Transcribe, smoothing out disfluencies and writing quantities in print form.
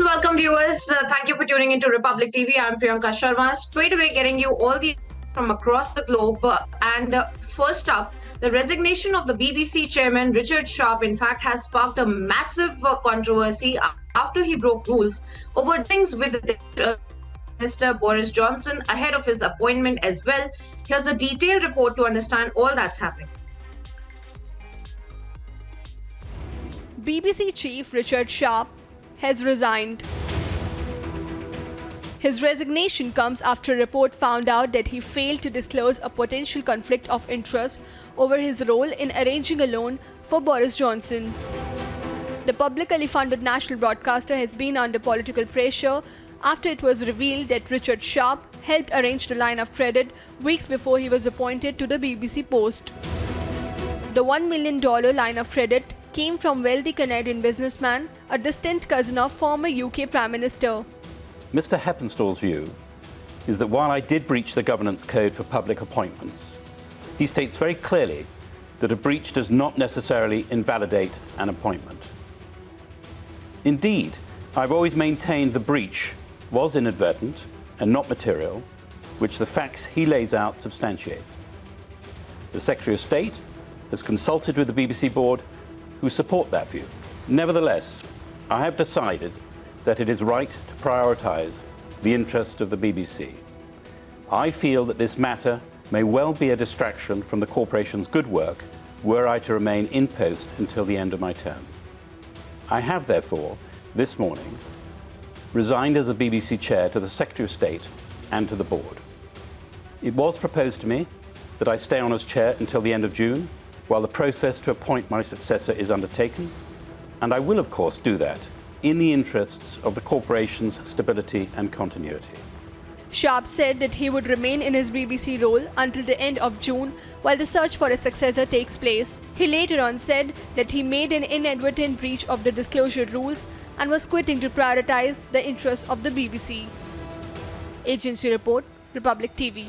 welcome viewers. Thank you for tuning into Republic TV. I'm Priyanka Sharma. Straight away getting you all the from across the globe. First up, the resignation of the BBC chairman Richard Sharp, in fact, has sparked a massive controversy after he broke rules over things with the Minister Boris Johnson ahead of his appointment as well. Here's a detailed report to understand all that's happening. BBC chief Richard Sharp has resigned. His resignation comes after a report found out that he failed to disclose a potential conflict of interest over his role in arranging a loan for Boris Johnson. The publicly funded national broadcaster has been under political pressure after it was revealed that Richard Sharp helped arrange the line of credit weeks before he was appointed to the BBC post. The $1 million line of credit came from wealthy Canadian businessman, a distant cousin of former UK Prime Minister. Mr. Heppenstall's view is that while I did breach the governance code for public appointments, he states very clearly that a breach does not necessarily invalidate an appointment. Indeed, I've always maintained the breach was inadvertent and not material, which the facts he lays out substantiate. The Secretary of State has consulted with the BBC board, who support that view. Nevertheless, I have decided that it is right to prioritise the interest of the BBC. I feel that this matter may well be a distraction from the corporation's good work were I to remain in post until the end of my term. I have therefore, this morning, resigned as the BBC chair to the Secretary of State and to the board. It was proposed to me that I stay on as chair until the end of June, while the process to appoint my successor is undertaken, and I will of course do that in the interests of the corporation's stability and continuity. Sharp said that he would remain in his BBC role until the end of June while the search for a successor takes place. He later on said that he made an inadvertent breach of the disclosure rules and was quitting to prioritise the interests of the BBC. Agency Report, Republic TV.